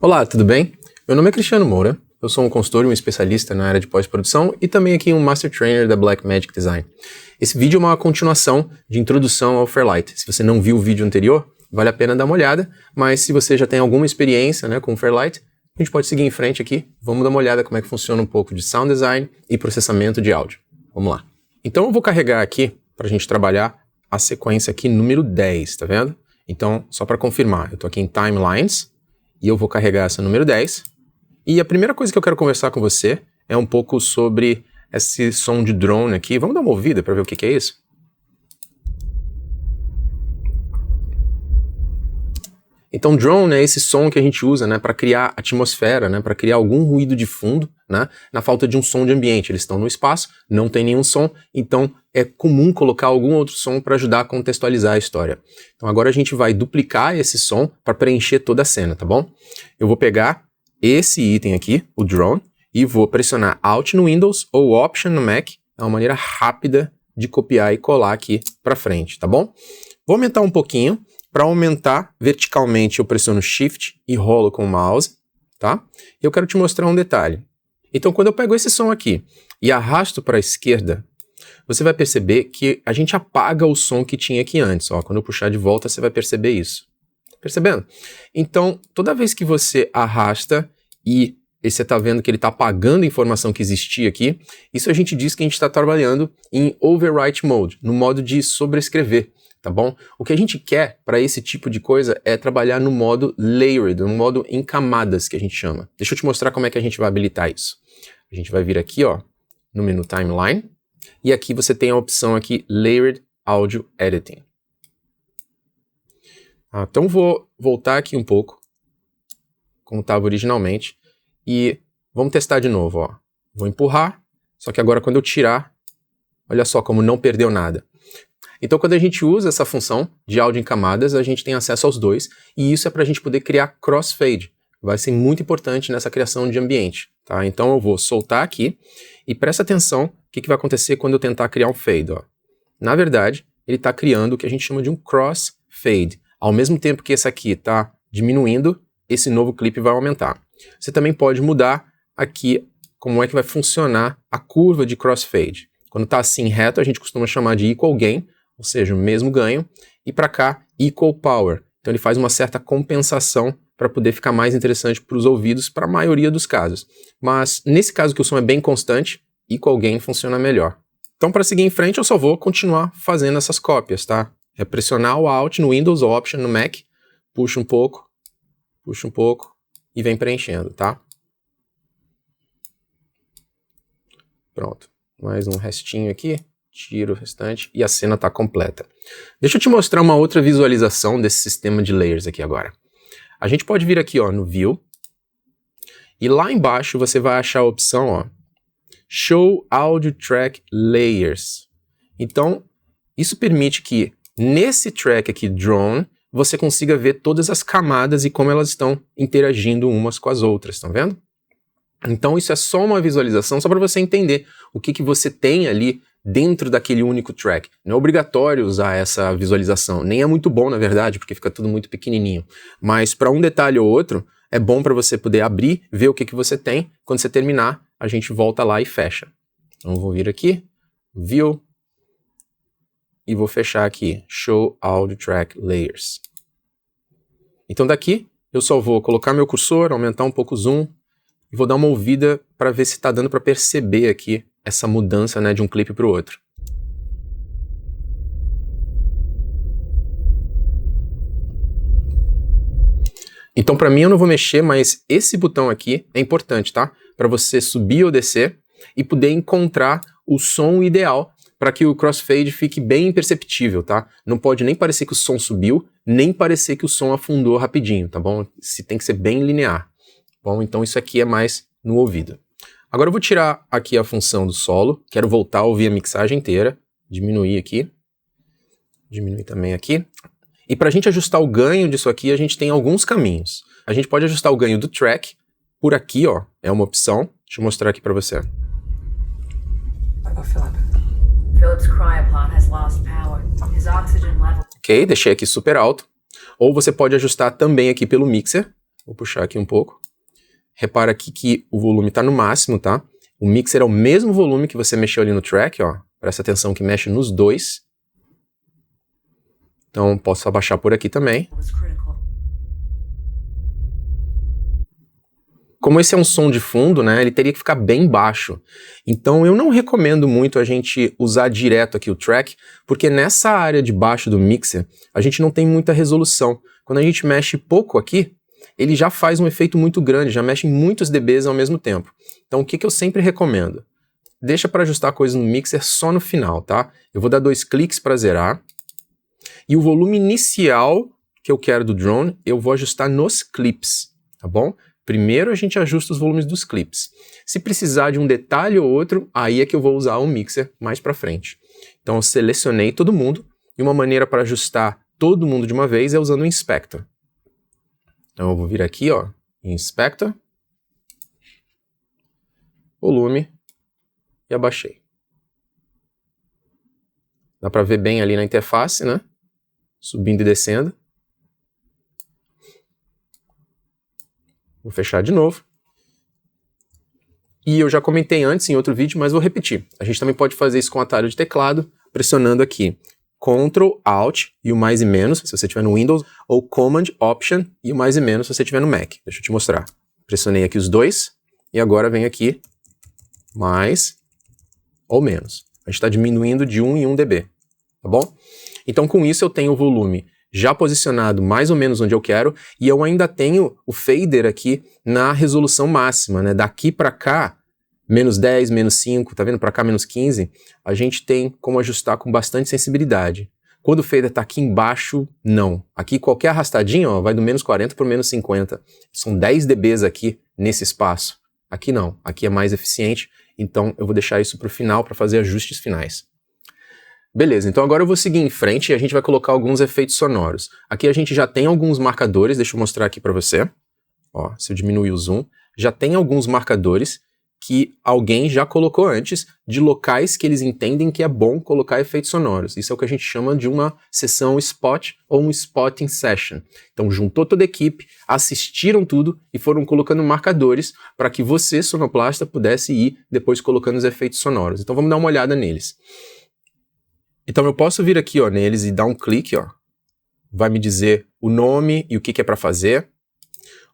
Olá, tudo bem? Meu nome é Cristiano Moura, eu sou um consultor e um especialista na área de pós-produção e também aqui um Master Trainer da Blackmagic Design. Esse vídeo é uma continuação de introdução ao Fairlight. Se você não viu o vídeo anterior, vale a pena dar uma olhada, mas se você já tem alguma experiência com o Fairlight, a gente pode seguir em frente aqui. Vamos dar uma olhada como é que funciona um pouco de sound design e processamento de áudio. Vamos lá. Então eu vou carregar aqui, para a gente trabalhar, a sequência aqui número 10, tá vendo? Então, só para confirmar, eu estou aqui em Timelines, e eu vou carregar essa número 10. E a primeira coisa que eu quero conversar com você é um pouco sobre esse som de drone aqui. Vamos dar uma ouvida para ver o que é isso? Então, drone é esse som que a gente usa para criar atmosfera, para criar algum ruído de fundo, na falta de um som de ambiente. Eles estão no espaço, não tem nenhum som, então é comum colocar algum outro som para ajudar a contextualizar a história. Então agora a gente vai duplicar esse som para preencher toda a cena, tá bom? Eu vou pegar esse item aqui, o drone, e vou pressionar Alt no Windows ou Option no Mac. É uma maneira rápida de copiar e colar aqui para frente, tá bom? Vou aumentar um pouquinho. Para aumentar verticalmente, eu pressiono Shift e rolo com o mouse, tá? E eu quero te mostrar um detalhe. Então, quando eu pego esse som aqui e arrasto para a esquerda, você vai perceber que a gente apaga o som que tinha aqui antes. Ó, quando eu puxar de volta, você vai perceber isso. Tá percebendo? Então, toda vez que você arrasta e você está vendo que ele está apagando a informação que existia aqui, isso a gente diz que a gente está trabalhando em Overwrite Mode, no modo de sobrescrever. Tá bom? O que a gente quer para esse tipo de coisa é trabalhar no modo layered, no modo em camadas que a gente chama. Deixa eu te mostrar como é que a gente vai habilitar isso. A gente vai vir aqui, ó, no menu Timeline, e aqui você tem a opção aqui Layered Audio Editing. Então vou voltar aqui um pouco, como estava originalmente, e vamos testar de novo, ó. Vou empurrar, só que agora quando eu tirar, olha só como não perdeu nada. Então, quando a gente usa essa função de áudio em camadas, a gente tem acesso aos dois, e isso é para a gente poder criar crossfade. Vai ser muito importante nessa criação de ambiente, tá? Então, eu vou soltar aqui, e presta atenção o que vai acontecer quando eu tentar criar um fade, ó. Na verdade, ele está criando o que a gente chama de um crossfade. Ao mesmo tempo que esse aqui está diminuindo, esse novo clipe vai aumentar. Você também pode mudar aqui como é que vai funcionar a curva de crossfade. Quando está assim reto, a gente costuma chamar de equal gain, ou seja, o mesmo ganho, e para cá, equal power. Então ele faz uma certa compensação para poder ficar mais interessante para os ouvidos, para a maioria dos casos. Mas nesse caso que o som é bem constante, equal gain funciona melhor. Então para seguir em frente eu só vou continuar fazendo essas cópias, tá? É pressionar o Alt no Windows ou Option no Mac, puxa um pouco e vem preenchendo, tá? Pronto, mais um restinho aqui. Tiro o restante e a cena está completa. Deixa eu te mostrar uma outra visualização desse sistema de layers aqui agora. A gente pode vir aqui ó, no View e lá embaixo você vai achar a opção ó, Show Audio Track Layers. Então, isso permite que nesse track aqui, Drone, você consiga ver todas as camadas e como elas estão interagindo umas com as outras, estão vendo? Então isso é só uma visualização, só para você entender o que você tem ali dentro daquele único track. Não é obrigatório usar essa visualização, nem é muito bom na verdade, porque fica tudo muito pequenininho. Mas para um detalhe ou outro, é bom para você poder abrir, ver o que você tem. Quando você terminar, a gente volta lá e fecha. Então eu vou vir aqui, View, e vou fechar aqui, Show Audio Track Layers. Então daqui, eu só vou colocar meu cursor, aumentar um pouco o zoom, e vou dar uma ouvida para ver se está dando para perceber aqui essa mudança de um clipe para o outro. Então para mim eu não vou mexer, mas esse botão aqui é importante, tá? Para você subir ou descer e poder encontrar o som ideal para que o crossfade fique bem imperceptível, tá? Não pode nem parecer que o som subiu, nem parecer que o som afundou rapidinho, tá bom? Tem que ser bem linear. Bom, então isso aqui é mais no ouvido. Agora eu vou tirar aqui a função do solo, quero voltar a ouvir a mixagem inteira, diminuir aqui, diminuir também aqui. E para a gente ajustar o ganho disso aqui, a gente tem alguns caminhos. A gente pode ajustar o ganho do track, por aqui ó, é uma opção, deixa eu mostrar aqui para você. Ok, deixei aqui super alto. Ou você pode ajustar também aqui pelo mixer, Vou puxar aqui um pouco. Repara aqui que o volume está no máximo, tá? O mixer é o mesmo volume que você mexeu ali no track, ó. Presta atenção que mexe nos dois. Então, posso abaixar por aqui também. Como esse é um som de fundo, né, ele teria que ficar bem baixo. Então, eu não recomendo muito a gente usar direto aqui o track, porque nessa área de baixo do mixer, a gente não tem muita resolução. Quando a gente mexe pouco aqui, ele já faz um efeito muito grande, já mexe em muitos dBs ao mesmo tempo. Então, o que eu sempre recomendo? Deixa para ajustar coisas no mixer só no final, tá? Eu vou dar 2 cliques para zerar. E o volume inicial que eu quero do drone, eu vou ajustar nos clips, tá bom? Primeiro a gente ajusta os volumes dos clips. Se precisar de um detalhe ou outro, aí é que eu vou usar o mixer mais para frente. Então eu selecionei todo mundo, e uma maneira para ajustar todo mundo de uma vez é usando o Inspector. Então eu vou vir aqui, ó, em Inspector, volume, e abaixei. Dá para ver bem ali na interface, né? Subindo e descendo. Vou fechar de novo. E eu já comentei antes em outro vídeo, mas vou repetir. A gente também pode fazer isso com atalho de teclado, pressionando aqui Ctrl, Alt e o mais e menos, se você estiver no Windows, ou Command, Option e o mais e menos, se você estiver no Mac. Deixa eu te mostrar. Pressionei aqui os dois, e agora vem aqui mais ou menos. A gente está diminuindo de 1 em 1 dB, tá bom? Então com isso eu tenho o volume já posicionado mais ou menos onde eu quero, e eu ainda tenho o fader aqui na resolução máxima, né? Daqui para cá, menos 10, menos 5, tá vendo? Para cá, menos 15, a gente tem como ajustar com bastante sensibilidade. Quando o fader tá aqui embaixo, não. Aqui qualquer arrastadinha, ó, vai do menos 40 para menos 50. São 10 dBs aqui nesse espaço. Aqui não, aqui é mais eficiente, então eu vou deixar isso para o final para fazer ajustes finais. Beleza, então agora eu vou seguir em frente e a gente vai colocar alguns efeitos sonoros. Aqui a gente já tem alguns marcadores, deixa eu mostrar aqui para você. Ó, se eu diminuir o zoom, já tem alguns marcadores que alguém já colocou antes de locais que eles entendem que é bom colocar efeitos sonoros. Isso é o que a gente chama de uma sessão spot ou um spotting session. Então juntou toda a equipe, assistiram tudo e foram colocando marcadores para que você, sonoplasta, pudesse ir depois colocando os efeitos sonoros. Então vamos dar uma olhada neles. Então eu posso vir aqui, ó, neles e dar um clique, ó. Vai me dizer o nome e o que é para fazer.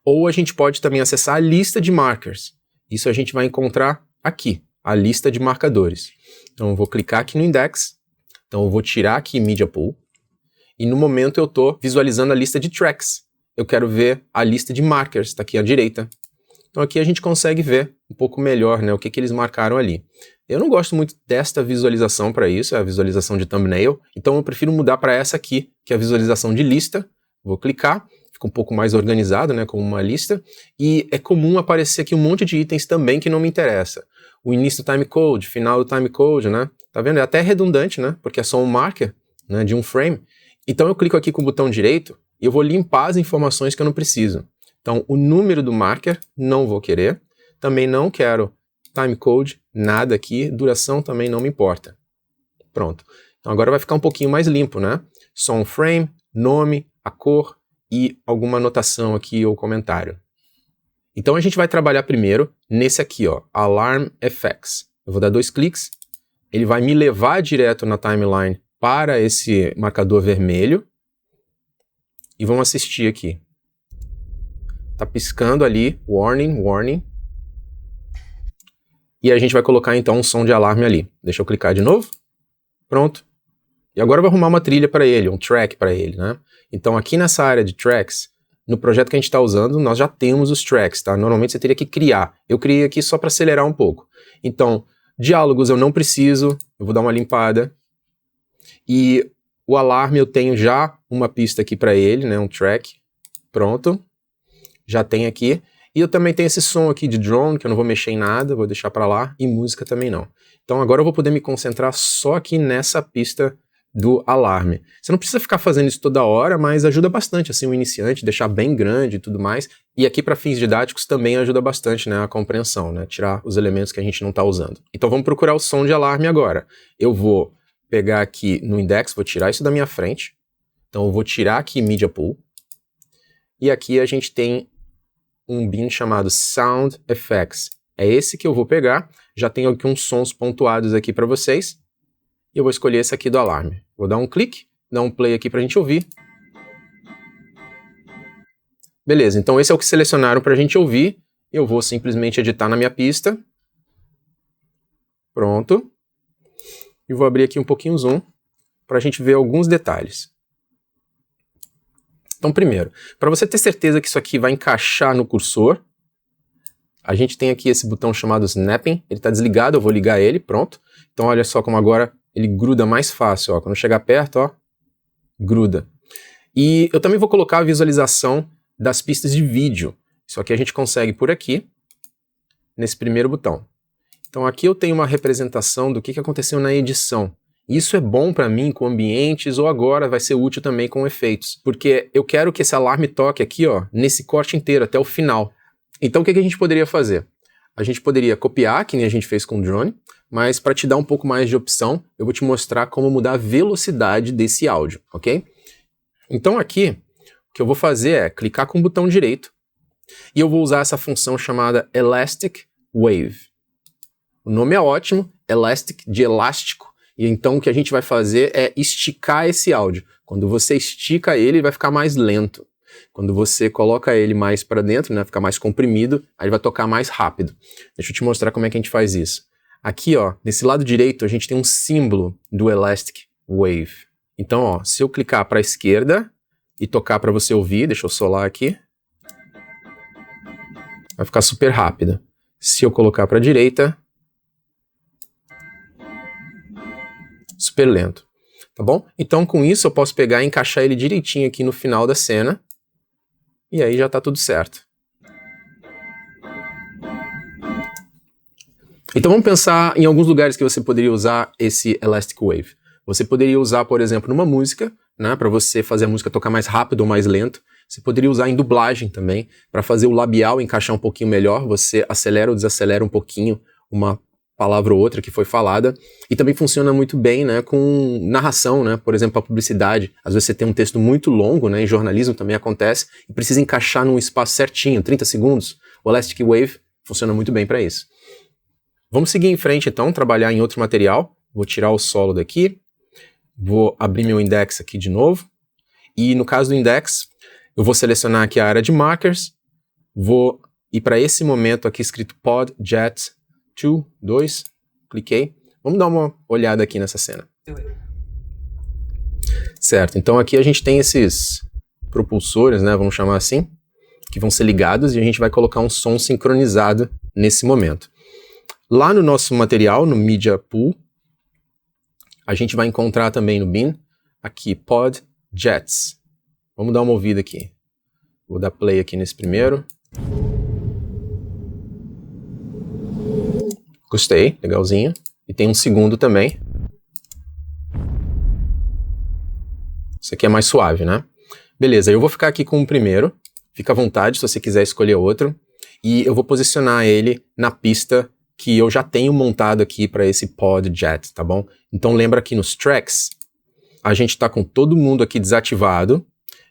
Ou a gente pode também acessar a lista de markers. Isso a gente vai encontrar aqui, a lista de marcadores. Então eu vou clicar aqui no index. Então eu vou tirar aqui Media Pool. E no momento eu estou visualizando a lista de tracks. Eu quero ver a lista de markers, está aqui à direita. Então aqui a gente consegue ver um pouco melhor, né, o que eles marcaram ali. Eu não gosto muito desta visualização para isso, é a visualização de thumbnail, então eu prefiro mudar para essa aqui, que é a visualização de lista. Vou clicar, fica um pouco mais organizado, né, como uma lista, e é comum aparecer aqui um monte de itens também que não me interessa. O início do timecode, final do timecode, né, tá vendo? É até redundante, né, porque é só um marker, né, de um frame. Então eu clico aqui com o botão direito e eu vou limpar as informações que eu não preciso. Então o número do marker não vou querer, também não quero timecode, nada aqui, duração também não me importa. Pronto. Então agora vai ficar um pouquinho mais limpo, né? Só um frame, nome, a cor e alguma anotação aqui ou comentário. Então a gente vai trabalhar primeiro nesse aqui, ó, Alarm Effects. Eu vou dar 2 cliques, ele vai me levar direto na timeline para esse marcador vermelho e vamos assistir aqui. Tá piscando ali, warning, warning. E a gente vai colocar então um som de alarme ali. Deixa eu clicar de novo. Pronto. E agora eu vou arrumar uma trilha para ele, um track para ele, né? Então aqui nessa área de tracks, no projeto que a gente está usando, nós já temos os tracks, tá? Normalmente você teria que criar. Eu criei aqui só para acelerar um pouco. Então, diálogos eu não preciso, eu vou dar uma limpada. E o alarme eu tenho já uma pista aqui para ele, né? Um track. Pronto. Já tem aqui. E eu também tenho esse som aqui de drone, que eu não vou mexer em nada, vou deixar para lá, e música também não. Então agora eu vou poder me concentrar só aqui nessa pista do alarme. Você não precisa ficar fazendo isso toda hora, mas ajuda bastante, assim, o iniciante, deixar bem grande e tudo mais. E aqui para fins didáticos também ajuda bastante, né, a compreensão, né, tirar os elementos que a gente não está usando. Então vamos procurar o som de alarme agora. Eu vou pegar aqui no index, vou tirar isso da minha frente. Então eu vou tirar aqui Media Pool. E aqui a gente tem um bin chamado Sound Effects. É esse que eu vou pegar. Já tenho aqui uns sons pontuados aqui para vocês. E eu vou escolher esse aqui do alarme. Vou dar um clique, dar um play aqui para a gente ouvir. Beleza, então esse é o que selecionaram para a gente ouvir. Eu vou simplesmente editar na minha pista. Pronto. E vou abrir aqui um pouquinho o zoom para a gente ver alguns detalhes. Então, primeiro, para você ter certeza que isso aqui vai encaixar no cursor, a gente tem aqui esse botão chamado Snapping. Ele está desligado, eu vou ligar ele, pronto. Então, olha só como agora ele gruda mais fácil. Ó. Quando chegar perto, ó, gruda. E eu também vou colocar a visualização das pistas de vídeo. Isso aqui a gente consegue por aqui, nesse primeiro botão. Então aqui eu tenho uma representação do que aconteceu na edição. Isso é bom para mim com ambientes ou agora vai ser útil também com efeitos. Porque eu quero que esse alarme toque aqui, ó, nesse corte inteiro, até o final. Então o que a gente poderia fazer? A gente poderia copiar, que nem a gente fez com o drone, mas para te dar um pouco mais de opção, eu vou te mostrar como mudar a velocidade desse áudio, ok? Então aqui, o que eu vou fazer é clicar com o botão direito e eu vou usar essa função chamada Elastic Wave. O nome é ótimo, Elastic de elástico, e então o que a gente vai fazer é esticar esse áudio. Quando você estica ele vai ficar mais lento. Quando você coloca ele mais para dentro, né, fica mais comprimido, aí vai tocar mais rápido. Deixa eu te mostrar como é que a gente faz isso. Aqui, ó, nesse lado direito, a gente tem um símbolo do Elastic Wave. Então, ó, se eu clicar para a esquerda e tocar para você ouvir, deixa eu solar aqui, vai ficar super rápido. Se eu colocar para a direita, super lento, tá bom? Então, com isso, eu posso pegar e encaixar ele direitinho aqui no final da cena, e aí já tá tudo certo. Então, vamos pensar em alguns lugares que você poderia usar esse Elastic Wave. Você poderia usar, por exemplo, numa música, né, para você fazer a música tocar mais rápido ou mais lento. Você poderia usar em dublagem também, para fazer o labial encaixar um pouquinho melhor. Você acelera ou desacelera um pouquinho uma palavra ou outra que foi falada, e também funciona muito bem, né, com narração, né, por exemplo, a publicidade. Às vezes você tem um texto muito longo, né, em jornalismo também acontece, e precisa encaixar num espaço certinho, 30 segundos. O Elastic Wave funciona muito bem para isso. Vamos seguir em frente então, trabalhar em outro material. Vou tirar o solo daqui, vou abrir meu index aqui de novo, e no caso do index, eu vou selecionar aqui a área de markers, vou ir para esse momento aqui escrito Pod Jet 2, cliquei. Vamos dar uma olhada aqui nessa cena. Certo, então aqui a gente tem esses propulsores, né, vamos chamar assim, que vão ser ligados e a gente vai colocar um som sincronizado nesse momento. Lá no nosso material, no Media Pool, a gente vai encontrar também no bin, aqui, Pod Jets. Vamos dar uma ouvida aqui. Vou dar play aqui nesse primeiro. Gostei, legalzinho. E tem um segundo também. Isso aqui é mais suave, né? Beleza, eu vou ficar aqui com o primeiro. Fica à vontade se você quiser escolher outro. E eu vou posicionar ele na pista que eu já tenho montado aqui para esse Pod Jet, tá bom? Então lembra que nos tracks, a gente está com todo mundo aqui desativado.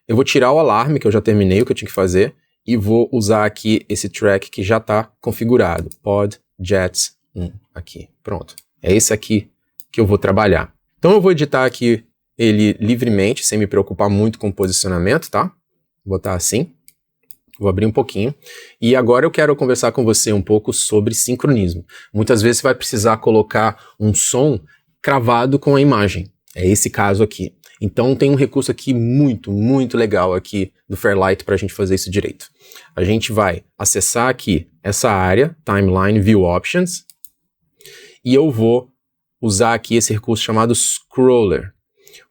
Eu vou tirar o alarme, que eu já terminei o que eu tinha que fazer, e vou usar aqui esse track que já está configurado. Pod Jets 1 aqui, pronto. É esse aqui que eu vou trabalhar. Então eu vou editar aqui ele livremente, sem me preocupar muito com o posicionamento, tá? Vou botar assim. Vou abrir um pouquinho. E agora eu quero conversar com você um pouco sobre sincronismo. Muitas vezes você vai precisar colocar um som cravado com a imagem. É esse caso aqui. Então tem um recurso aqui muito, muito legal aqui do Fairlight para a gente fazer isso direito. A gente vai acessar aqui essa área, Timeline View Options, e eu vou usar aqui esse recurso chamado Scroller.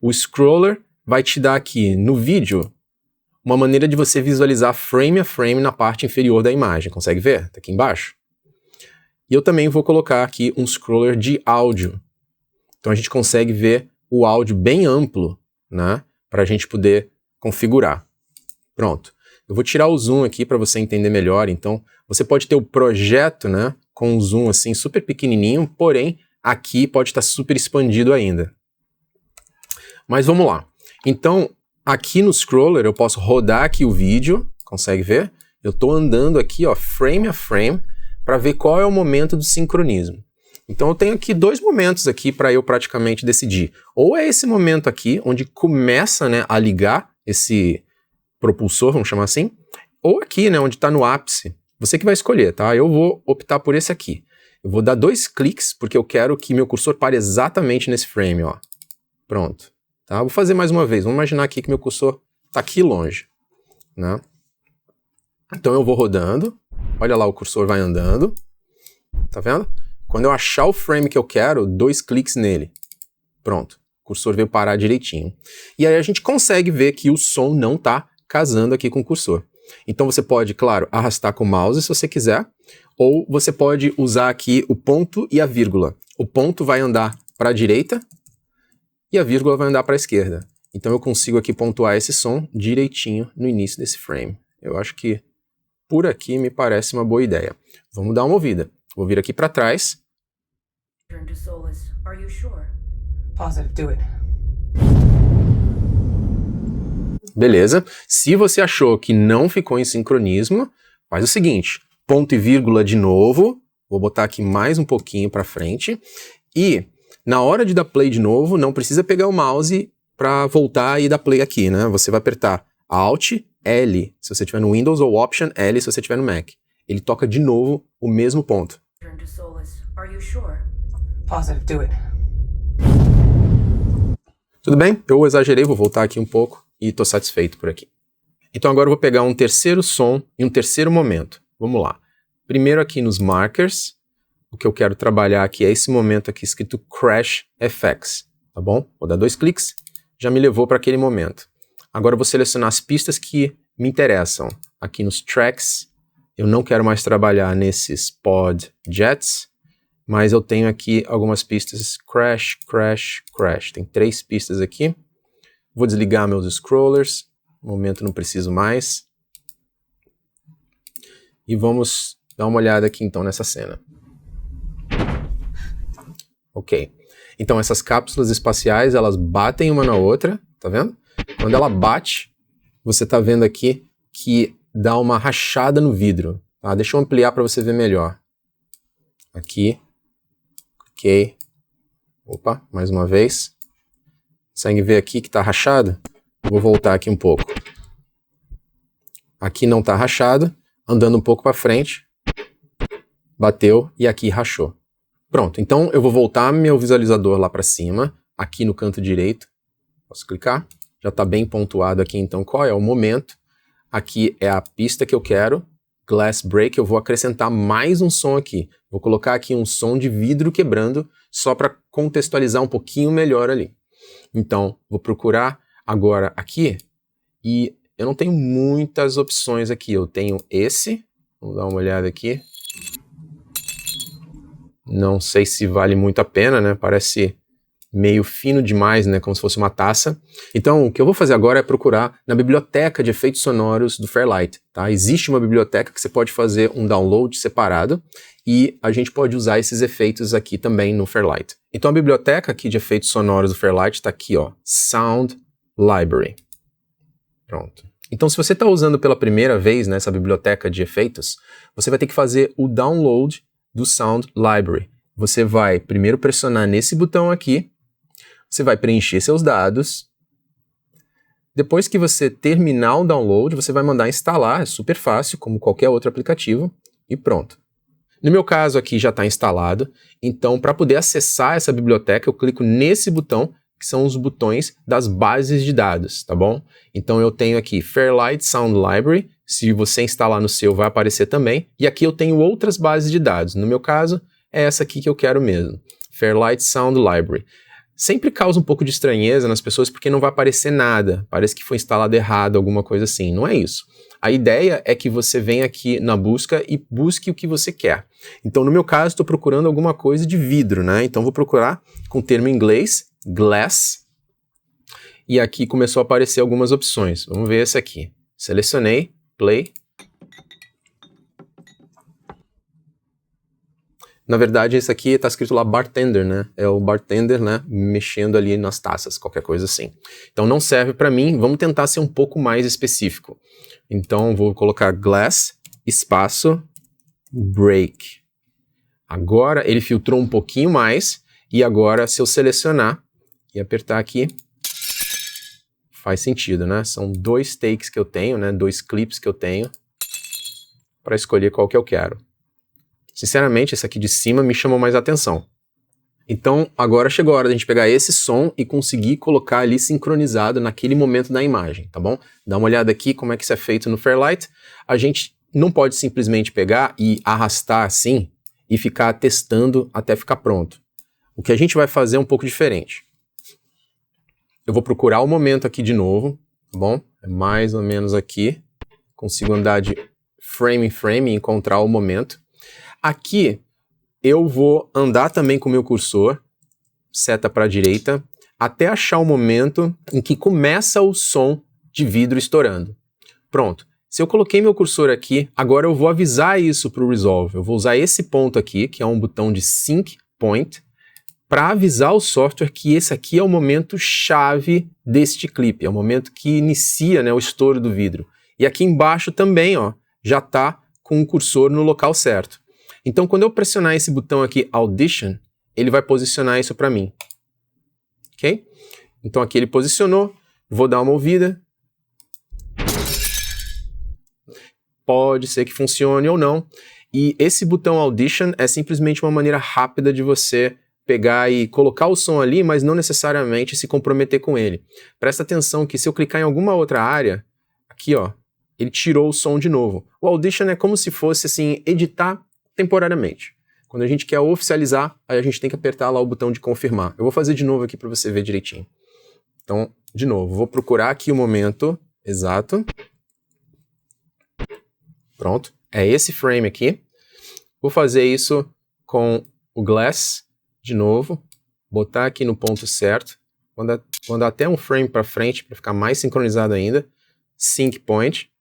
O Scroller vai te dar aqui no vídeo uma maneira de você visualizar frame a frame na parte inferior da imagem. Consegue ver? Tá aqui embaixo. E eu também vou colocar aqui um Scroller de áudio. Então a gente consegue ver o áudio bem amplo, né, para a gente poder configurar. Pronto. Eu vou tirar o zoom aqui para você entender melhor. Então você pode ter o projeto, né, com um zoom assim super pequenininho, porém aqui pode estar super expandido ainda. Mas vamos lá. Então aqui no Scroller eu posso rodar aqui o vídeo, consegue ver? Eu estou andando aqui, ó, frame a frame, para ver qual é o momento do sincronismo. Então eu tenho aqui dois momentos aqui para eu praticamente decidir. Ou é esse momento aqui, onde começa, né, a ligar esse propulsor, vamos chamar assim, ou aqui, né, onde está no ápice. Você que vai escolher, tá? Eu vou optar por esse aqui. Eu vou dar 2 cliques, porque eu quero que meu cursor pare exatamente nesse frame, ó. Pronto. Tá? Vou fazer mais uma vez. Vamos imaginar aqui que meu cursor está aqui longe, né? Então eu vou rodando. Olha lá, o cursor vai andando. Tá vendo? Quando eu achar o frame que eu quero, 2 cliques nele. Pronto. O cursor veio parar direitinho. E aí a gente consegue ver que o som não está casando aqui com o cursor. Então você pode, claro, arrastar com o mouse se você quiser, ou você pode usar aqui o ponto e a vírgula. O ponto vai andar para a direita e a vírgula vai andar para a esquerda. Então eu consigo aqui pontuar esse som direitinho no início desse frame. Eu acho que por aqui me parece uma boa ideia. Vamos dar uma ouvida. Vou vir aqui para trás. Beleza. Se você achou que não ficou em sincronismo, faz o seguinte, ponto e vírgula de novo, vou botar aqui mais um pouquinho para frente, e na hora de dar play de novo, não precisa pegar o mouse para voltar e dar play aqui, né? Você vai apertar Alt, L, se você estiver no Windows, ou Option, L, se você estiver no Mac. Ele toca de novo o mesmo ponto. Tudo bem? Eu exagerei, vou voltar aqui um pouco. E estou satisfeito por aqui. Então agora eu vou pegar um terceiro som e um terceiro momento. Vamos lá. Primeiro aqui nos markers, o que eu quero trabalhar aqui é esse momento aqui escrito Crash FX, tá bom? Vou dar 2 cliques, já me levou para aquele momento. Agora eu vou selecionar as pistas que me interessam. Aqui nos tracks, eu não quero mais trabalhar nesses pod jets, mas eu tenho aqui algumas pistas Crash, Crash, Crash. Tem 3 pistas aqui. Vou desligar meus scrollers, no momento não preciso mais. E vamos dar uma olhada aqui então nessa cena. Ok, então essas cápsulas espaciais, elas batem uma na outra, tá vendo? Quando ela bate, você tá vendo aqui que dá uma rachada no vidro. Tá? Deixa eu ampliar para você ver melhor. Aqui, ok. Opa, mais uma vez. Consegue ver aqui que está rachado? Vou voltar aqui um pouco. Aqui não está rachado, andando um pouco para frente, bateu e aqui rachou. Pronto, então eu vou voltar meu visualizador lá para cima, aqui no canto direito. Posso clicar? Já está bem pontuado aqui, então qual é o momento? Aqui é a pista que eu quero, Glass Break, eu vou acrescentar mais um som aqui. Vou colocar aqui um som de vidro quebrando, só para contextualizar um pouquinho melhor ali. Então, vou procurar agora aqui, e eu não tenho muitas opções aqui. Eu tenho esse, vamos dar uma olhada aqui. Não sei se vale muito a pena, né? Parece meio fino demais, né? Como se fosse uma taça. Então, o que eu vou fazer agora é procurar na biblioteca de efeitos sonoros do Fairlight, tá? Existe uma biblioteca que você pode fazer um download separado, e a gente pode usar esses efeitos aqui também no Fairlight. Então a biblioteca aqui de efeitos sonoros do Fairlight está aqui, ó, Sound Library. Pronto. Então se você está usando pela primeira vez nessa biblioteca de efeitos, você vai ter que fazer o download do Sound Library. Você vai primeiro pressionar nesse botão aqui, você vai preencher seus dados. Depois que você terminar o download, você vai mandar instalar, é super fácil, como qualquer outro aplicativo, e pronto. No meu caso aqui já está instalado, então para poder acessar essa biblioteca eu clico nesse botão, que são os botões das bases de dados, tá bom? Então eu tenho aqui Fairlight Sound Library, se você instalar no seu vai aparecer também, e aqui eu tenho outras bases de dados, no meu caso é essa aqui que eu quero mesmo, Fairlight Sound Library. Sempre causa um pouco de estranheza nas pessoas porque não vai aparecer nada, parece que foi instalado errado, alguma coisa assim, não é isso. A ideia é que você venha aqui na busca e busque o que você quer. Então, no meu caso, estou procurando alguma coisa de vidro, né? Então, vou procurar com o termo em inglês, glass. E aqui começou a aparecer algumas opções. Vamos ver esse aqui. Selecionei, play. Na verdade, esse aqui está escrito lá bartender, né? É o bartender, né? Mexendo ali nas taças, qualquer coisa assim. Então, não serve para mim. Vamos tentar ser um pouco mais específico. Então, vou colocar glass espaço, break. Agora ele filtrou um pouquinho mais, e agora se eu selecionar e apertar aqui, faz sentido, né? São 2 takes que eu tenho, né? 2 clips que eu tenho para escolher qual que eu quero. Sinceramente, esse aqui de cima me chamou mais atenção. Então, agora chegou a hora de a gente pegar esse som e conseguir colocar ali sincronizado naquele momento da imagem, tá bom? Dá uma olhada aqui como é que isso é feito no Fairlight. A gente não pode simplesmente pegar e arrastar assim e ficar testando até ficar pronto. O que a gente vai fazer é um pouco diferente. Eu vou procurar o momento aqui de novo, tá bom? É mais ou menos aqui. Consigo andar de frame em frame e encontrar o momento. Aqui eu vou andar também com o meu cursor, seta para a direita, até achar o momento em que começa o som de vidro estourando. Pronto. Se eu coloquei meu cursor aqui, agora eu vou avisar isso para o Resolve. Eu vou usar esse ponto aqui, que é um botão de Sync Point, para avisar o software que esse aqui é o momento chave deste clipe, é o momento que inicia, né, o estouro do vidro. E aqui embaixo também, ó, já está com o cursor no local certo. Então, quando eu pressionar esse botão aqui, Audition, ele vai posicionar isso para mim. Ok? Então aqui ele posicionou, vou dar uma ouvida. Pode ser que funcione ou não. E esse botão Audition é simplesmente uma maneira rápida de você pegar e colocar o som ali, mas não necessariamente se comprometer com ele. Presta atenção que se eu clicar em alguma outra área, aqui ó, ele tirou o som de novo. O Audition é como se fosse assim, editar temporariamente. Quando a gente quer oficializar, aí a gente tem que apertar lá o botão de confirmar. Eu vou fazer de novo aqui para você ver direitinho. Então, de novo, vou procurar aqui o momento exato. Pronto, é esse frame aqui. Vou fazer isso com o Glass de novo, botar aqui no ponto certo, vou dar até um frame para frente para ficar mais sincronizado ainda, Sync Point,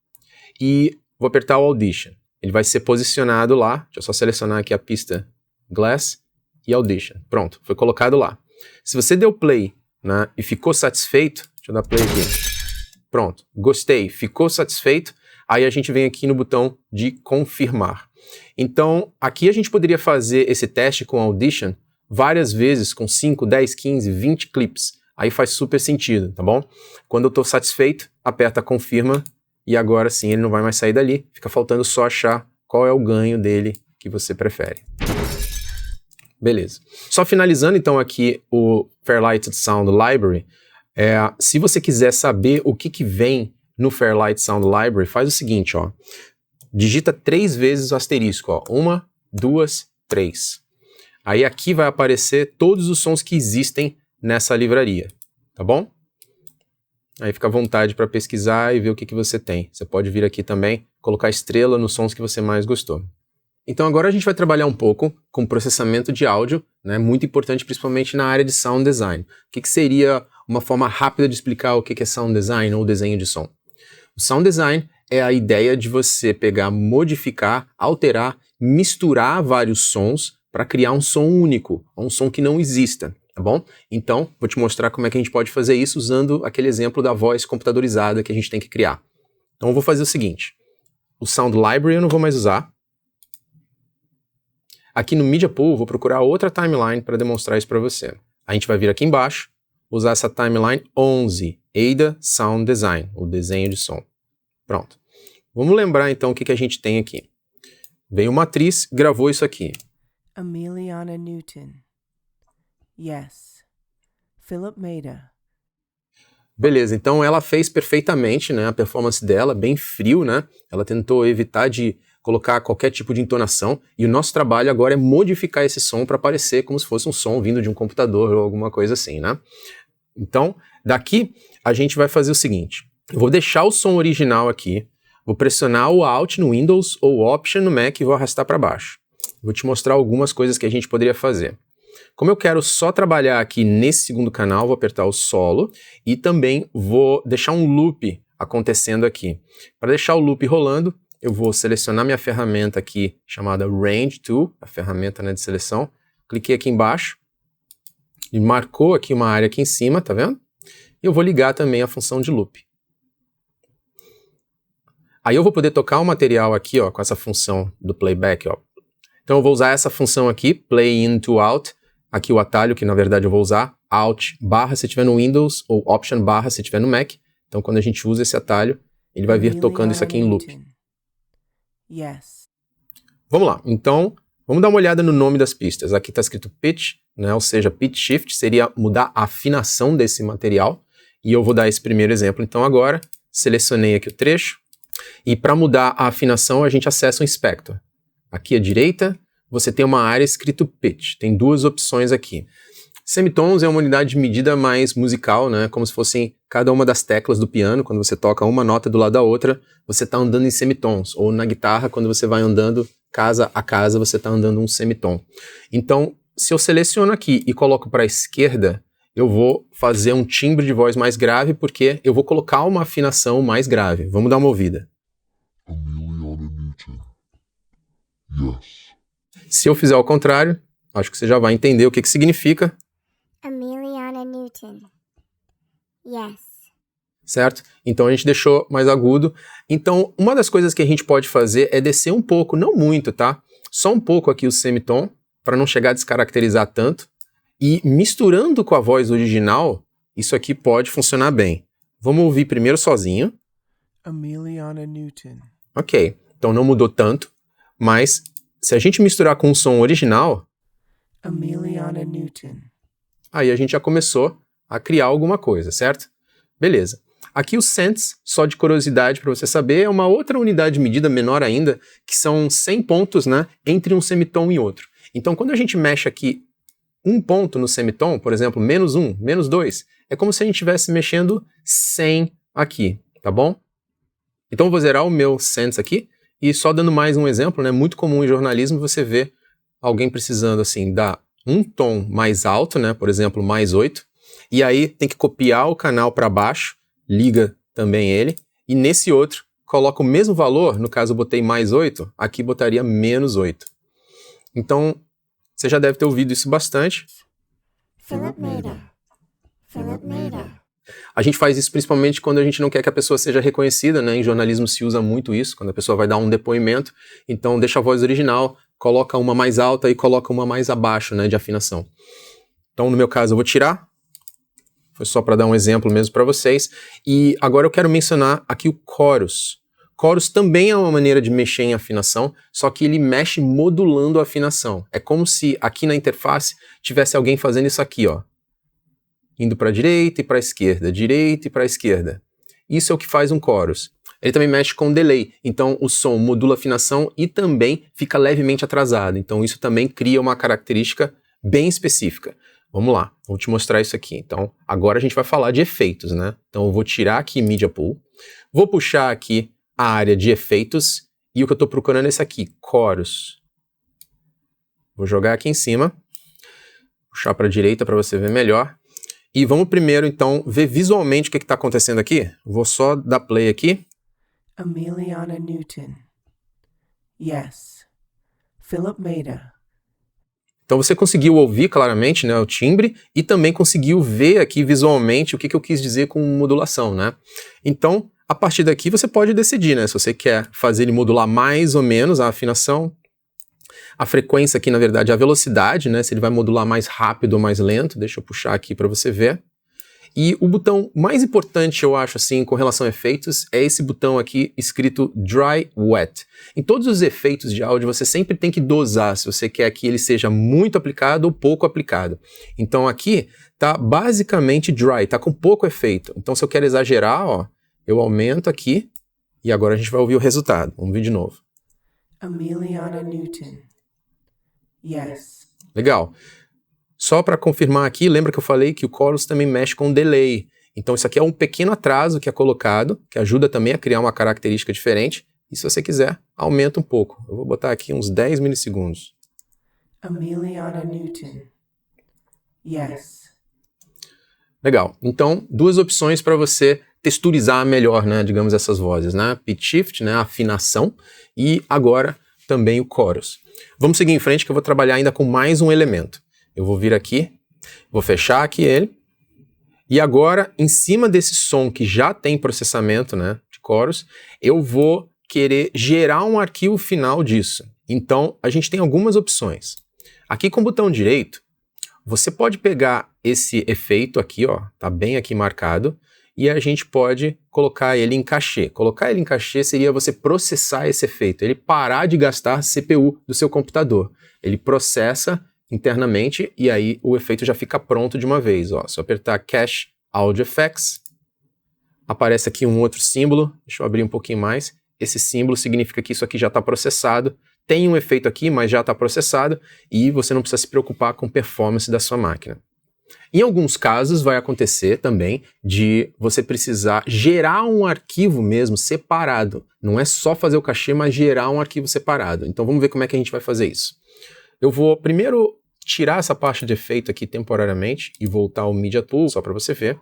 e vou apertar o Audition. Ele vai ser posicionado lá, deixa eu só selecionar aqui a pista Glass e Audition. Pronto, foi colocado lá. Se você deu play, né, e ficou satisfeito, deixa eu dar play aqui. Pronto, gostei, ficou satisfeito, aí a gente vem aqui no botão de confirmar. Então, aqui a gente poderia fazer esse teste com Audition várias vezes, com 5, 10, 15, 20 clips. Aí faz super sentido, tá bom? Quando eu estou satisfeito, aperta confirma e agora sim ele não vai mais sair dali. Fica faltando só achar qual é o ganho dele que você prefere. Beleza. Só finalizando então aqui o Fairlight Sound Library, se você quiser saber o que vem no Fairlight Sound Library, faz o seguinte, ó. Digita 3 vezes o asterisco, ó. 1, 2, 3. Aí aqui vai aparecer todos os sons que existem nessa livraria, tá bom? Aí fica à vontade para pesquisar e ver o que você tem. Você pode vir aqui também, colocar estrela nos sons que você mais gostou. Então agora a gente vai trabalhar um pouco com processamento de áudio, né, muito importante principalmente na área de sound design. O que seria uma forma rápida de explicar o que é sound design ou desenho de som? O sound design é a ideia de você pegar, modificar, alterar, misturar vários sons para criar um som único, um som que não exista, tá bom? Então, vou te mostrar como é que a gente pode fazer isso usando aquele exemplo da voz computadorizada que a gente tem que criar. Então eu vou fazer o seguinte, o Sound Library eu não vou mais usar. Aqui no Media Pool, vou procurar outra timeline para demonstrar isso para você. A gente vai vir aqui embaixo, usar essa timeline 11, Ada Sound Design, o desenho de som. Pronto. Vamos lembrar então o que a gente tem aqui. Veio uma atriz, gravou isso aqui. Emiliana Newton. Yes. Philip Maida. Beleza, então ela fez perfeitamente, né, a performance dela, bem frio, né? Ela tentou evitar de colocar qualquer tipo de entonação, e o nosso trabalho agora é modificar esse som para parecer como se fosse um som vindo de um computador ou alguma coisa assim, né? Então, daqui a gente vai fazer o seguinte, eu vou deixar o som original aqui, vou pressionar o Alt no Windows ou o Option no Mac e vou arrastar para baixo. Vou te mostrar algumas coisas que a gente poderia fazer. Como eu quero só trabalhar aqui nesse segundo canal, vou apertar o solo e também vou deixar um loop acontecendo aqui. Para deixar o loop rolando, eu vou selecionar minha ferramenta aqui chamada Range Tool, a ferramenta, né, de seleção. Cliquei aqui embaixo e marcou aqui uma área aqui em cima, tá vendo? E eu vou ligar também a função de loop. Aí eu vou poder tocar o material aqui, ó, com essa função do playback, ó. Então eu vou usar essa função aqui, play in to out, aqui o atalho que na verdade eu vou usar, alt barra se tiver no Windows, ou option barra se tiver no Mac. Então quando a gente usa esse atalho, ele vai vir tocando isso aqui em loop. Yes. Vamos lá, então vamos dar uma olhada no nome das pistas. Aqui está escrito pitch, né? Ou seja, pitch shift seria mudar a afinação desse material. E eu vou dar esse primeiro exemplo. Então agora, selecionei aqui o trecho. E para mudar a afinação, a gente acessa o inspector. Aqui à direita, você tem uma área escrito pitch. Tem duas opções aqui. Semitons é uma unidade de medida mais musical, né? Como se fossem cada uma das teclas do piano. Quando você toca uma nota do lado da outra, você está andando em semitons. Ou na guitarra, quando você vai andando casa a casa, você está andando um semitom. Então, se eu seleciono aqui e coloco para a esquerda, eu vou fazer um timbre de voz mais grave, porque eu vou colocar uma afinação mais grave. Vamos dar uma ouvida. Amelia Newton. Yes. Se eu fizer ao contrário, acho que você já vai entender o que significa. Amelia Newton. Yes. Certo? Então a gente deixou mais agudo. Então uma das coisas que a gente pode fazer é descer um pouco, não muito, tá? Só um pouco aqui o semitom, para não chegar a descaracterizar tanto. E misturando com a voz original, isso aqui pode funcionar bem. Vamos ouvir primeiro sozinho. Amelia Newton. Ok, então não mudou tanto, mas se a gente misturar com o som original, Amelia Newton. aí a gente já começou a criar alguma coisa, certo? Beleza. Aqui o cents, só de curiosidade para você saber, é uma outra unidade de medida menor ainda, que são 100 pontos, né, entre um semitom e outro. Então quando a gente mexe aqui um ponto no semitom, por exemplo, -1, -2, é como se a gente estivesse mexendo 100 aqui, tá bom? Então eu vou zerar o meu cents aqui, e só dando mais um exemplo, né, muito comum em jornalismo você vê alguém precisando assim dar um tom mais alto, né, por exemplo, +8, e aí tem que copiar o canal para baixo, liga também ele, e nesse outro coloca o mesmo valor, no caso eu botei +8, aqui botaria -8. Então, você já deve ter ouvido isso bastante. Philip Maida. Philip Maida. A gente faz isso principalmente quando a gente não quer que a pessoa seja reconhecida, né? Em jornalismo se usa muito isso, quando a pessoa vai dar um depoimento, então deixa a voz original, coloca uma mais alta e coloca uma mais abaixo, né, de afinação. Então, no meu caso, eu vou tirar. Foi só para dar um exemplo mesmo para vocês. E agora eu quero mencionar aqui o chorus. Chorus também é uma maneira de mexer em afinação, só que ele mexe modulando a afinação. É como se aqui na interface tivesse alguém fazendo isso aqui, ó. Indo para a direita e para a esquerda, direita e para a esquerda. Isso é o que faz um chorus. Ele também mexe com delay, então o som modula a afinação e também fica levemente atrasado. Então isso também cria uma característica bem específica. Vamos lá, vou te mostrar isso aqui. Então agora a gente vai falar de efeitos, né? Então eu vou tirar aqui Media Pool, vou puxar aqui a área de efeitos e o que eu estou procurando é esse aqui, chorus. Vou jogar aqui em cima, puxar para a direita para você ver melhor. E vamos primeiro, então, ver visualmente o que está acontecendo aqui. Vou só dar play aqui. Amelia Newton. Yes. Philip Maida. Então você conseguiu ouvir claramente, né, o timbre e também conseguiu ver aqui visualmente o que eu quis dizer com modulação, né? Então, a partir daqui você pode decidir, né, se você quer fazer ele modular mais ou menos a afinação. A frequência aqui, na verdade, é a velocidade, né? Se ele vai modular mais rápido ou mais lento. Deixa eu puxar aqui para você ver. E o botão mais importante, eu acho, assim, com relação a efeitos, é esse botão aqui escrito Dry Wet. Em todos os efeitos de áudio, você sempre tem que dosar se você quer que ele seja muito aplicado ou pouco aplicado. Então aqui tá basicamente dry, tá com pouco efeito. Então se eu quero exagerar, ó, eu aumento aqui e agora a gente vai ouvir o resultado. Vamos ver de novo. Amelia Newton. Yes. Legal. Só para confirmar aqui, lembra que eu falei que o chorus também mexe com delay. Então isso aqui é um pequeno atraso que é colocado, que ajuda também a criar uma característica diferente. E se você quiser, aumenta um pouco. Eu vou botar aqui uns 10 milissegundos. Amelia Newton. Yes. Legal. Então, duas opções para você texturizar melhor, né, digamos, essas vozes, né? Pitch shift, né, a afinação, e agora também o chorus. Vamos seguir em frente que eu vou trabalhar ainda com mais um elemento. Eu vou vir aqui, vou fechar aqui ele, e agora, em cima desse som que já tem processamento, né, de chorus, eu vou querer gerar um arquivo final disso. Então, a gente tem algumas opções. Aqui com o botão direito, você pode pegar esse efeito aqui, ó, tá bem aqui marcado, e a gente pode colocar ele em cachê. Colocar ele em cachê seria você processar esse efeito, ele parar de gastar CPU do seu computador. Ele processa internamente e aí o efeito já fica pronto de uma vez. Ó. Se eu apertar Cache Audio Effects, aparece aqui um outro símbolo. Deixa eu abrir um pouquinho mais. Esse símbolo significa que isso aqui já está processado. Tem um efeito aqui, mas já está processado e você não precisa se preocupar com performance da sua máquina. Em alguns casos vai acontecer também de você precisar gerar um arquivo mesmo separado. Não é só fazer o cachê, mas gerar um arquivo separado. Então vamos ver como é que a gente vai fazer isso. Eu vou primeiro tirar essa parte de efeito aqui temporariamente e voltar ao Media Tool, só para você ver.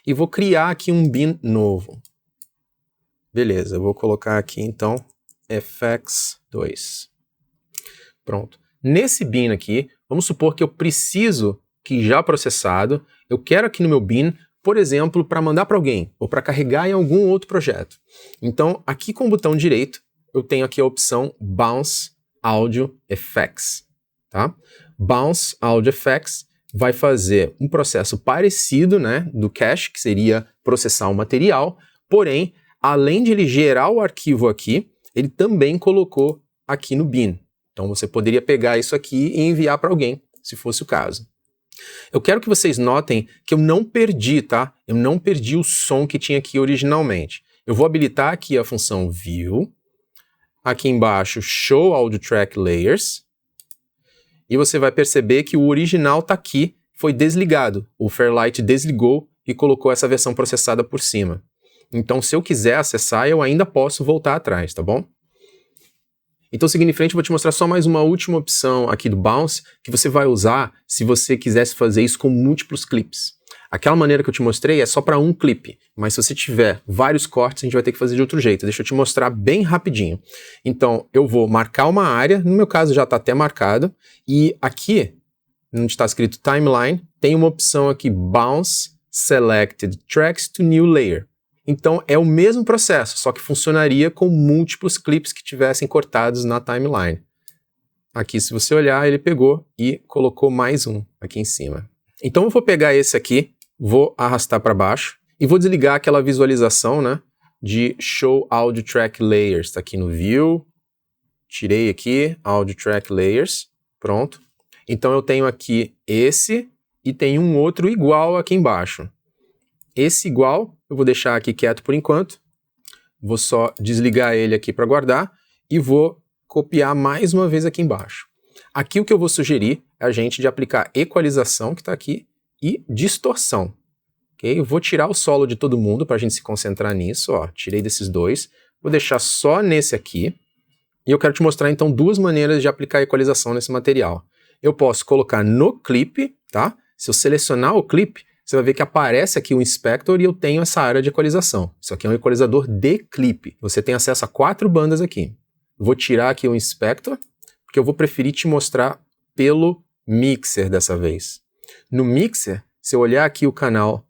E vou criar aqui um bin novo. Beleza, eu vou colocar aqui então FX2. Pronto. Nesse bin aqui, vamos supor que eu preciso que já processado, eu quero aqui no meu bin, por exemplo, para mandar para alguém ou para carregar em algum outro projeto. Então, aqui com o botão direito, eu tenho aqui a opção Bounce Audio Effects. Tá? Bounce Audio Effects vai fazer um processo parecido, né, do cache, que seria processar o material, porém, além de ele gerar o arquivo aqui, ele também colocou aqui no bin. Então você poderia pegar isso aqui e enviar para alguém, se fosse o caso. Eu quero que vocês notem que eu não perdi, tá? Eu não perdi o som que tinha aqui originalmente. Eu vou habilitar aqui a função View, aqui embaixo Show Audio Track Layers, e você vai perceber que o original está aqui, foi desligado. O Fairlight desligou e colocou essa versão processada por cima. Então, se eu quiser acessar, eu ainda posso voltar atrás, tá bom? Então, seguindo em frente, eu vou te mostrar só mais uma última opção aqui do Bounce, que você vai usar se você quisesse fazer isso com múltiplos clipes. Aquela maneira que eu te mostrei é só para um clipe, mas se você tiver vários cortes, a gente vai ter que fazer de outro jeito. Deixa eu te mostrar bem rapidinho. Então, eu vou marcar uma área, no meu caso já está até marcado, e aqui, onde está escrito Timeline, tem uma opção aqui, Bounce Selected Tracks to New Layer. Então é o mesmo processo, só que funcionaria com múltiplos clipes que tivessem cortados na timeline. Aqui, se você olhar, ele pegou e colocou mais um aqui em cima. Então eu vou pegar esse aqui, vou arrastar para baixo e vou desligar aquela visualização, né, de Show Audio Track Layers. Está aqui no View, tirei aqui, Audio Track Layers, pronto. Então eu tenho aqui esse e tem um outro igual aqui embaixo. Esse igual, eu vou deixar aqui quieto por enquanto, vou só desligar ele aqui para guardar e vou copiar mais uma vez aqui embaixo. Aqui o que eu vou sugerir é a gente de aplicar equalização, que está aqui, e distorção. Okay? Eu vou tirar o solo de todo mundo para a gente se concentrar nisso, ó, tirei desses dois, vou deixar só nesse aqui, e eu quero te mostrar então duas maneiras de aplicar equalização nesse material. Eu posso colocar no clipe, tá? Se eu selecionar o clipe, você vai ver que aparece aqui o inspector e eu tenho essa área de equalização. Isso aqui é um equalizador de clipe. Você tem acesso a 4 bandas aqui. Vou tirar aqui o inspector, porque eu vou preferir te mostrar pelo mixer dessa vez. No mixer, se eu olhar aqui o canal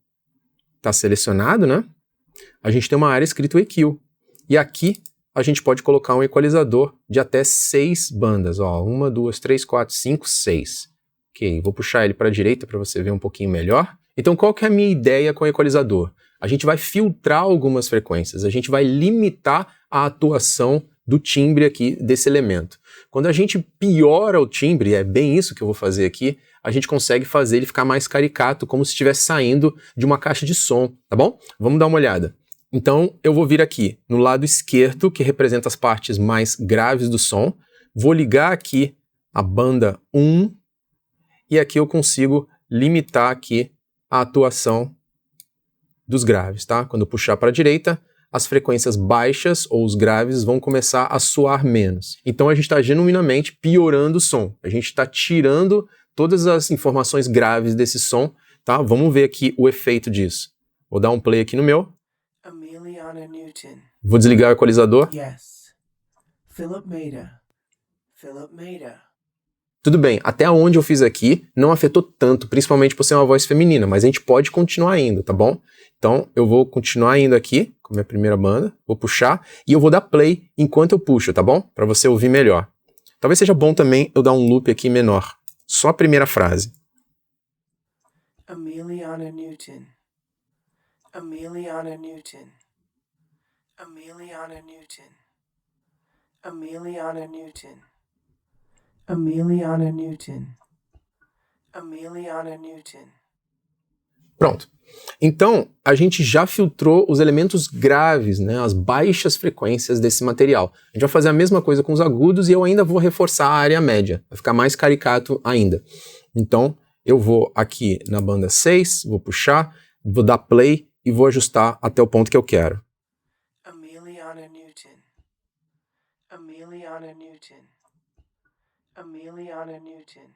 está selecionado, né? A gente tem uma área escrito EQ. E aqui a gente pode colocar um equalizador de até 6 bandas. Ó, 1, 2, 3, 4, 5, 6. Ok, vou puxar ele para a direita para você ver um pouquinho melhor. Então, qual que é a minha ideia com o equalizador? A gente vai filtrar algumas frequências, a gente vai limitar a atuação do timbre aqui desse elemento. Quando a gente piora o timbre, é bem isso que eu vou fazer aqui, a gente consegue fazer ele ficar mais caricato, como se estivesse saindo de uma caixa de som, tá bom? Vamos dar uma olhada. Então, eu vou vir aqui no lado esquerdo, que representa as partes mais graves do som, vou ligar aqui a banda 1, e aqui eu consigo limitar aqui a atuação dos graves, tá? Quando eu puxar para a direita, as frequências baixas ou os graves vão começar a soar menos. Então a gente está genuinamente piorando o som. A gente está tirando todas as informações graves desse som, tá? Vamos ver aqui o efeito disso. Vou dar um play aqui no meu. Emiliana Newton. Vou desligar o equalizador. Yes. Philip Maida. Philip Maida. Tudo bem, até onde eu fiz aqui não afetou tanto, principalmente por ser uma voz feminina, mas a gente pode continuar indo, tá bom? Então eu vou continuar indo aqui com a minha primeira banda, vou puxar e eu vou dar play enquanto eu puxo, tá bom? Para você ouvir melhor. Talvez seja bom também eu dar um loop aqui menor, só a primeira frase. Emiliana Newton. Emiliana Newton. Emiliana Newton. Emiliana Newton. Emiliana Newton. Emiliana Newton. Pronto. Então, a gente já filtrou os elementos graves, né, as baixas frequências desse material. A gente vai fazer a mesma coisa com os agudos e eu ainda vou reforçar a área média, vai ficar mais caricato ainda. Então, eu vou aqui na banda 6, vou puxar, vou dar play e vou ajustar até o ponto que eu quero. Emiliana Newton. Emiliana Newton. Emiliana Newton.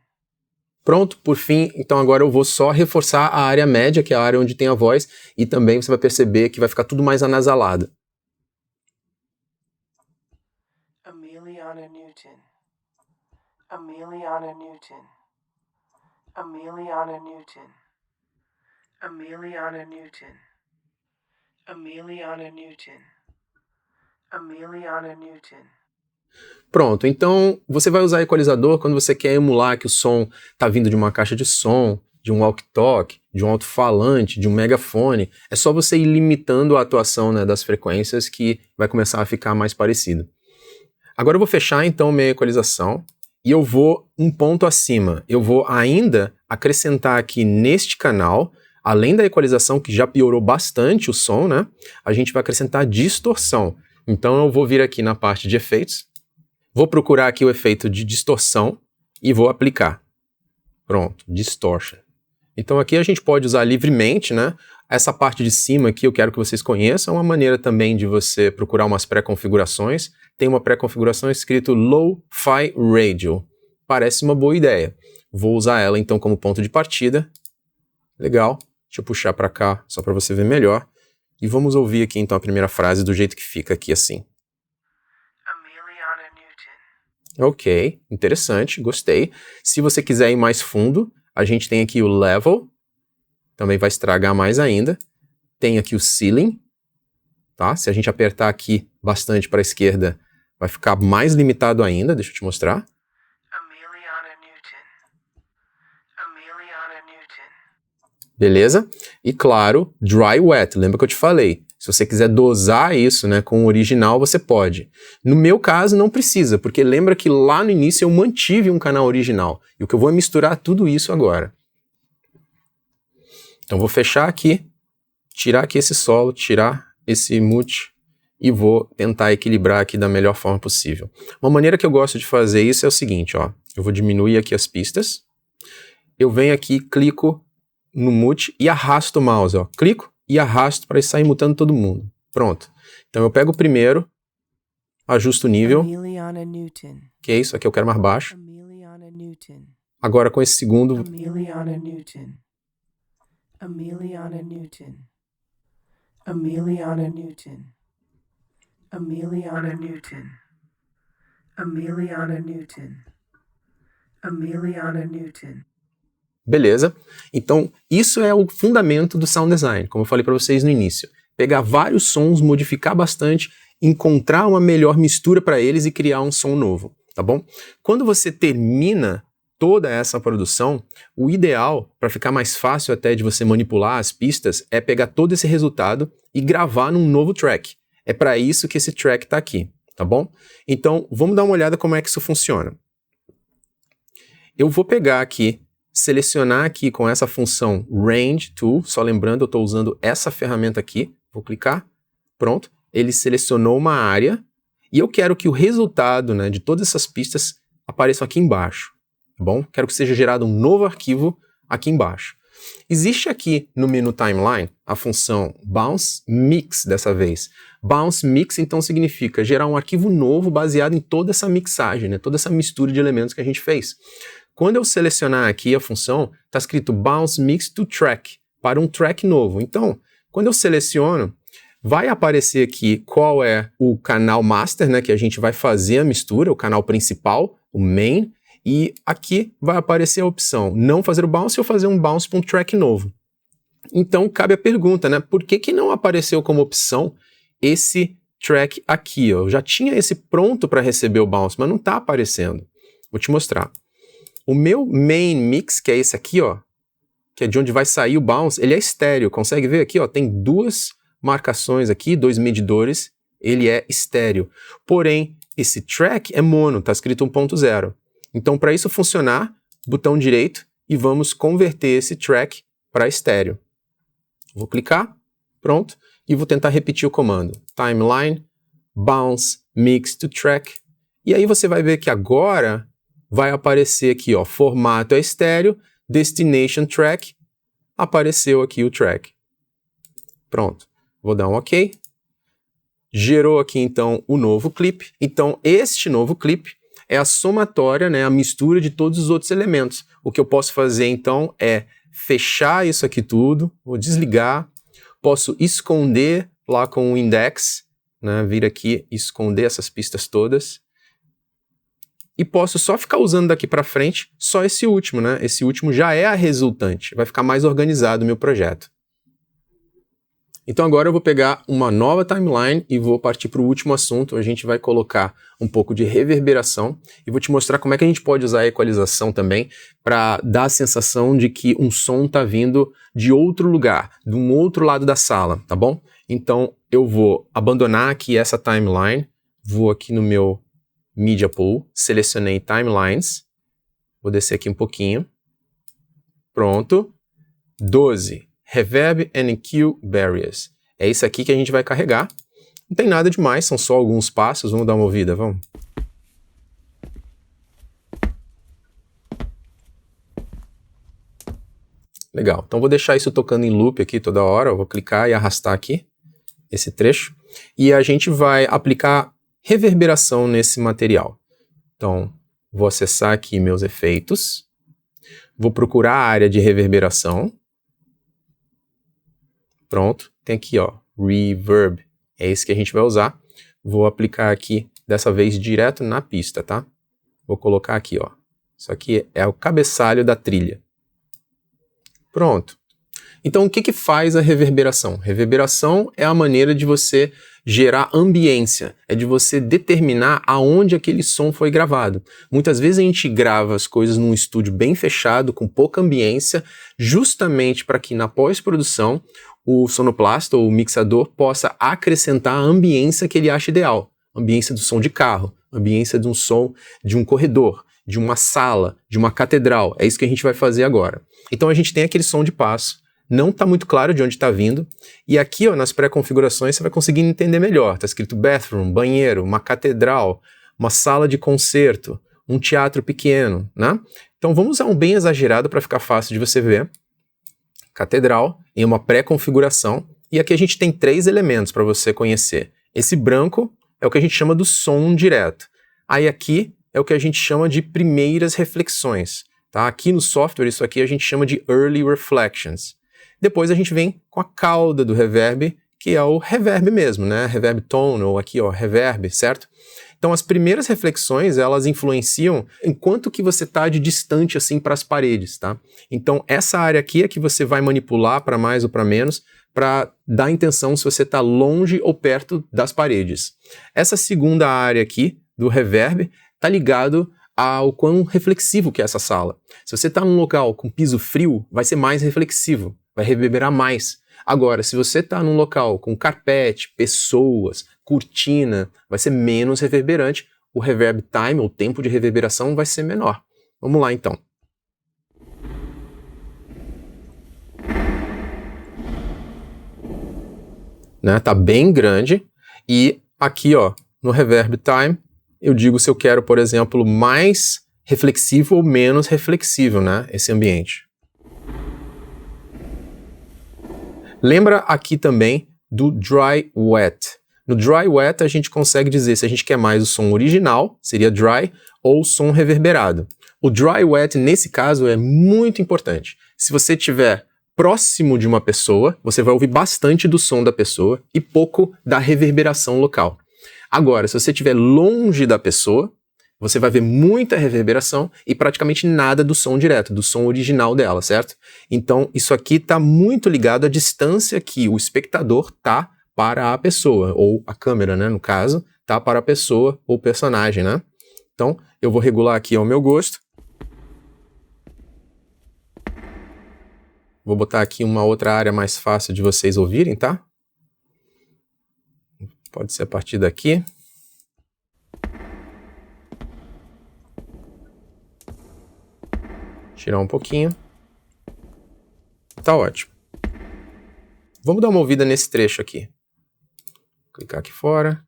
Pronto, por fim, então agora eu vou só reforçar a área média, que é a área onde tem a voz, e também você vai perceber que vai ficar tudo mais anasalado. Emiliana Newton. Emiliana Newton. Emiliana Newton. Emiliana Newton. Emiliana Newton. Emiliana Newton. Pronto, então você vai usar equalizador quando você quer emular que o som está vindo de uma caixa de som, de um walkie-talkie, de um alto-falante, de um megafone. É só você ir limitando a atuação, né, das frequências que vai começar a ficar mais parecido. Agora eu vou fechar então minha equalização e eu vou um ponto acima. Eu vou ainda acrescentar aqui neste canal, além da equalização que já piorou bastante o som, né, a gente vai acrescentar distorção. Então eu vou vir aqui na parte de efeitos, vou procurar aqui o efeito de distorção e vou aplicar. Pronto, distortion. Então aqui a gente pode usar livremente, né? Essa parte de cima aqui eu quero que vocês conheçam, uma maneira também de você procurar umas pré-configurações. Tem uma pré-configuração escrito Lo-Fi Radio. Parece uma boa ideia. Vou usar ela então como ponto de partida. Legal. Deixa eu puxar para cá só para você ver melhor. E vamos ouvir aqui então a primeira frase do jeito que fica aqui assim. Emiliana Newton. Ok, interessante, gostei. Se você quiser ir mais fundo, a gente tem aqui o level, também vai estragar mais ainda. Tem aqui o ceiling, tá? Se a gente apertar aqui bastante para a esquerda, vai ficar mais limitado ainda, deixa eu te mostrar. Emiliana Newton. Emiliana Newton. Beleza? E claro, dry wet, lembra que eu te falei? Se você quiser dosar isso, né, com o original, você pode. No meu caso, não precisa, porque lembra que lá no início eu mantive um canal original. E o que eu vou é misturar tudo isso agora. Então vou fechar aqui, tirar aqui esse solo, tirar esse mute e vou tentar equilibrar aqui da melhor forma possível. Uma maneira que eu gosto de fazer isso é o seguinte, ó. Eu vou diminuir aqui as pistas. Eu venho aqui, clico no mute e arrasto o mouse, ó. Clico e arrasto para sair mutando todo mundo. Pronto. Então eu pego o primeiro, ajusto o nível. Emiliana Newton. Que é isso? Aqui eu quero mais baixo. Emiliana Newton. Agora com esse segundo, Emiliana Newton. Emiliana Newton. Emiliana Newton. Emiliana Newton. Emiliana Newton. Emiliana Newton. beleza? Então isso é o fundamento do sound design, como eu falei para vocês no início. Pegar vários sons, modificar bastante, encontrar uma melhor mistura para eles e criar um som novo, tá bom? Quando você termina toda essa produção, o ideal, para ficar mais fácil até de você manipular as pistas, é pegar todo esse resultado e gravar num novo track. É para isso que esse track está aqui, tá bom? Então, vamos dar uma olhada como é que isso funciona. Eu vou pegar aqui, selecionar aqui com essa função Range Tool, só lembrando, eu estou usando essa ferramenta aqui, vou clicar, pronto, ele selecionou uma área e eu quero que o resultado, né, de todas essas pistas apareçam aqui embaixo. Tá bom? Quero que seja gerado um novo arquivo aqui embaixo. Existe aqui no menu Timeline a função Bounce Mix dessa vez. Bounce Mix então significa gerar um arquivo novo baseado em toda essa mixagem, né? Toda essa mistura de elementos que a gente fez. Quando eu selecionar aqui a função, está escrito Bounce Mix to Track, para um track novo. Então, quando eu seleciono, vai aparecer aqui qual é o canal master, né? Que a gente vai fazer a mistura, o canal principal, o main. E aqui vai aparecer a opção não fazer o bounce ou fazer um bounce para um track novo. Então cabe a pergunta, né? Por que não apareceu como opção esse track aqui, ó. Eu já tinha esse pronto para receber o bounce, mas não está aparecendo. Vou te mostrar. O meu main mix, que é esse aqui, ó, que é de onde vai sair o bounce, ele é estéreo. Consegue ver aqui, ó? Tem duas marcações aqui, 2 medidores. Ele é estéreo. Porém, esse track é mono, tá escrito 1.0. Então, para isso funcionar, botão direito e vamos converter esse track para estéreo. Vou clicar, pronto, e vou tentar repetir o comando. Timeline, bounce, mix to track. E aí você vai ver que agora vai aparecer aqui, ó, formato é estéreo, destination track, apareceu aqui o track. Pronto, vou dar um OK. Gerou aqui então o novo clipe. Então este novo clipe é a somatória, né, a mistura de todos os outros elementos. O que eu posso fazer então é fechar isso aqui tudo, vou desligar, posso esconder lá com o index, né, vir aqui e esconder essas pistas todas. E posso só ficar usando daqui para frente só esse último, né? Esse último já é a resultante, vai ficar mais organizado o meu projeto. Então agora eu vou pegar uma nova timeline e vou partir para o último assunto. A gente vai colocar um pouco de reverberação e vou te mostrar como é que a gente pode usar a equalização também para dar a sensação de que um som está vindo de outro lugar, de um outro lado da sala, tá bom? Então eu vou abandonar aqui essa timeline, vou aqui no meu Media Pool, selecionei Timelines, vou descer aqui um pouquinho, pronto, 12, Reverb and EQ Barriers, é isso aqui que a gente vai carregar, não tem nada demais, são só alguns passos, vamos dar uma ouvida, vamos. Legal, então vou deixar isso tocando em loop aqui toda hora, eu vou clicar e arrastar aqui esse trecho, e a gente vai aplicar reverberação nesse material. Então, vou acessar aqui meus efeitos, vou procurar a área de reverberação, pronto, tem aqui ó, Reverb, é esse que a gente vai usar, vou aplicar aqui, dessa vez direto na pista, tá? Vou colocar aqui ó, isso aqui é o cabeçalho da trilha. Pronto. Então, o que que faz a reverberação? Reverberação é a maneira de você gerar ambiência, é de você determinar aonde aquele som foi gravado. Muitas vezes a gente grava as coisas num estúdio bem fechado, com pouca ambiência, justamente para que na pós-produção o sonoplasta ou o mixador possa acrescentar a ambiência que ele acha ideal. Ambiência do som de carro, ambiência de um som de um corredor, de uma sala, de uma catedral. É isso que a gente vai fazer agora. Então a gente tem aquele som de passo, não está muito claro de onde está vindo, e aqui ó, nas pré-configurações você vai conseguir entender melhor. Está escrito bathroom, banheiro, uma catedral, uma sala de concerto, um teatro pequeno, né? Então vamos usar um bem exagerado para ficar fácil de você ver. Catedral, em uma pré-configuração, e aqui a gente tem 3 elementos para você conhecer. Esse branco é o que a gente chama do som direto. Aí aqui é o que a gente chama de primeiras reflexões. Tá? Aqui no software isso aqui a gente chama de early reflections. Depois a gente vem com a cauda do reverb, que é o reverb mesmo, né? Reverb tone, ou aqui, ó, reverb, certo? Então as primeiras reflexões, elas influenciam enquanto que você está de distante assim para as paredes, tá? Então essa área aqui é que você vai manipular para mais ou para menos, para dar a intenção se você está longe ou perto das paredes. Essa segunda área aqui do reverb está ligado ao quão reflexivo que é essa sala. Se você está num local com piso frio, vai ser mais reflexivo, vai reverberar mais. Agora, se você está num local com carpete, pessoas, cortina, vai ser menos reverberante, o reverb time, o tempo de reverberação, vai ser menor. Vamos lá então. Né? Tá bem grande, e aqui ó, no reverb time, eu digo se eu quero, por exemplo, mais reflexivo ou menos reflexivo, né, esse ambiente. Lembra aqui também do dry wet. No dry wet a gente consegue dizer se a gente quer mais o som original, seria dry, ou o som reverberado. O dry wet nesse caso é muito importante. Se você estiver próximo de uma pessoa, você vai ouvir bastante do som da pessoa e pouco da reverberação local. Agora, se você estiver longe da pessoa, você vai ver muita reverberação e praticamente nada do som direto, do som original dela, certo? Então, isso aqui está muito ligado à distância que o espectador está para a pessoa, ou a câmera, né, no caso, tá para a pessoa ou personagem, né? Então, eu vou regular aqui ao meu gosto. Vou botar aqui uma outra área mais fácil de vocês ouvirem, tá? Pode ser a partir daqui. Tirar um pouquinho. Tá ótimo. Vamos dar uma ouvida nesse trecho aqui. Clicar aqui fora.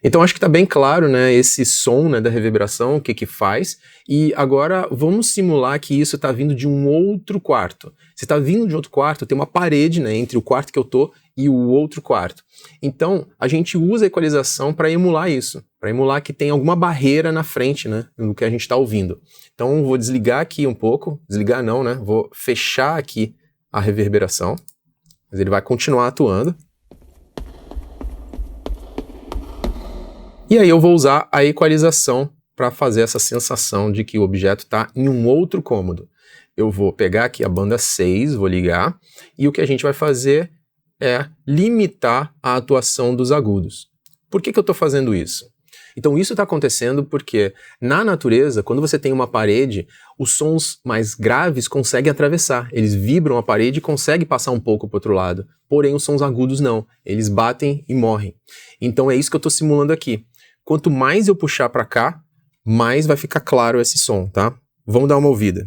Então acho que está bem claro, né, esse som, né, da reverberação, o que que faz. E agora vamos simular que isso está vindo de um outro quarto. Se está vindo de outro quarto, tem uma parede, né, entre o quarto que eu tô e o outro quarto. Então a gente usa a equalização para emular isso, para emular que tem alguma barreira na frente, né, no que a gente está ouvindo. Então vou desligar aqui um pouco, desligar não, né, vou fechar aqui a reverberação, mas ele vai continuar atuando. E aí eu vou usar a equalização para fazer essa sensação de que o objeto está em um outro cômodo. Eu vou pegar aqui a banda 6, vou ligar, e o que a gente vai fazer é limitar a atuação dos agudos. Por que eu estou fazendo isso? Então isso está acontecendo porque na natureza, quando você tem uma parede, os sons mais graves conseguem atravessar. Eles vibram a parede e conseguem passar um pouco para o outro lado. Porém os sons agudos não. Eles batem e morrem. Então é isso que eu estou simulando aqui. Quanto mais eu puxar para cá, mais vai ficar claro esse som, tá? Vamos dar uma ouvida.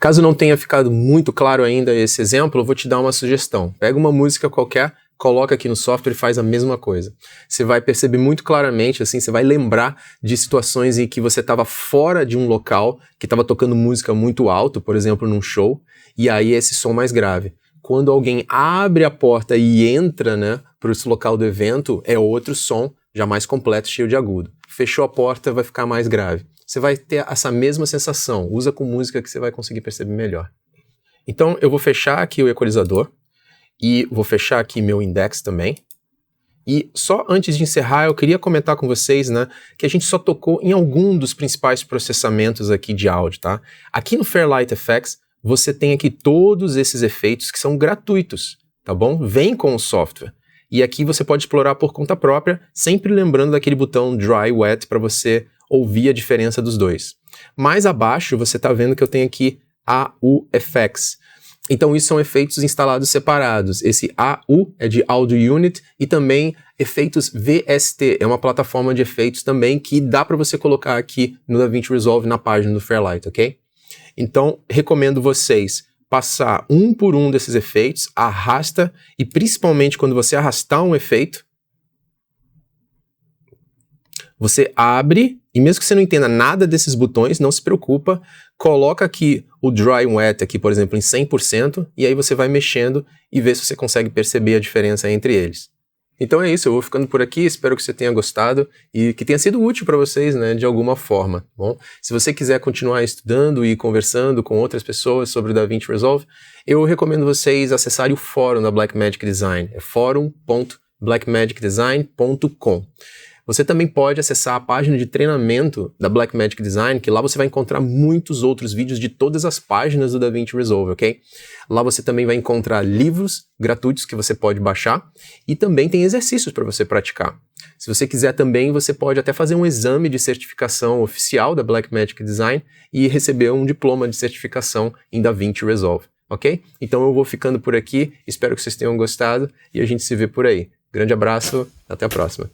Caso não tenha ficado muito claro ainda esse exemplo, eu vou te dar uma sugestão. Pega uma música qualquer, coloca aqui no software e faz a mesma coisa. Você vai perceber muito claramente, assim, você vai lembrar de situações em que você estava fora de um local, que estava tocando música muito alto, por exemplo, num show, e aí esse som mais grave. Quando alguém abre a porta e entra, né, para esse local do evento, é outro som, já mais completo, cheio de agudo. Fechou a porta, vai ficar mais grave. Você vai ter essa mesma sensação. Usa com música que você vai conseguir perceber melhor. Então eu vou fechar aqui o equalizador e vou fechar aqui meu index também. E só antes de encerrar, eu queria comentar com vocês, né, que a gente só tocou em algum dos principais processamentos aqui de áudio, tá? Aqui no Fairlight FX, você tem aqui todos esses efeitos que são gratuitos, tá bom? Vem com o software. E aqui você pode explorar por conta própria, sempre lembrando daquele botão Dry Wet para você ouvir a diferença dos dois. Mais abaixo você está vendo que eu tenho aqui AU Effects. Então isso são efeitos instalados separados. Esse AU é de Audio Unit e também efeitos VST, é uma plataforma de efeitos também que dá para você colocar aqui no DaVinci Resolve na página do Fairlight, ok? Então recomendo vocês passar um por um desses efeitos, arrasta, e principalmente quando você arrastar um efeito, você abre, e mesmo que você não entenda nada desses botões, não se preocupa, coloca aqui o Dry Wet, aqui, por exemplo, em 100%, e aí você vai mexendo e vê se você consegue perceber a diferença entre eles. Então é isso, eu vou ficando por aqui, espero que você tenha gostado e que tenha sido útil para vocês, né, de alguma forma. Bom, se você quiser continuar estudando e conversando com outras pessoas sobre o DaVinci Resolve, eu recomendo vocês acessarem o fórum da Blackmagic Design, é forum.blackmagicdesign.com. Você também pode acessar a página de treinamento da Blackmagic Design, que lá você vai encontrar muitos outros vídeos de todas as páginas do DaVinci Resolve, ok? Lá você também vai encontrar livros gratuitos que você pode baixar e também tem exercícios para você praticar. Se você quiser também, você pode até fazer um exame de certificação oficial da Blackmagic Design e receber um diploma de certificação em DaVinci Resolve, ok? Então eu vou ficando por aqui, espero que vocês tenham gostado e a gente se vê por aí. Grande abraço, até a próxima.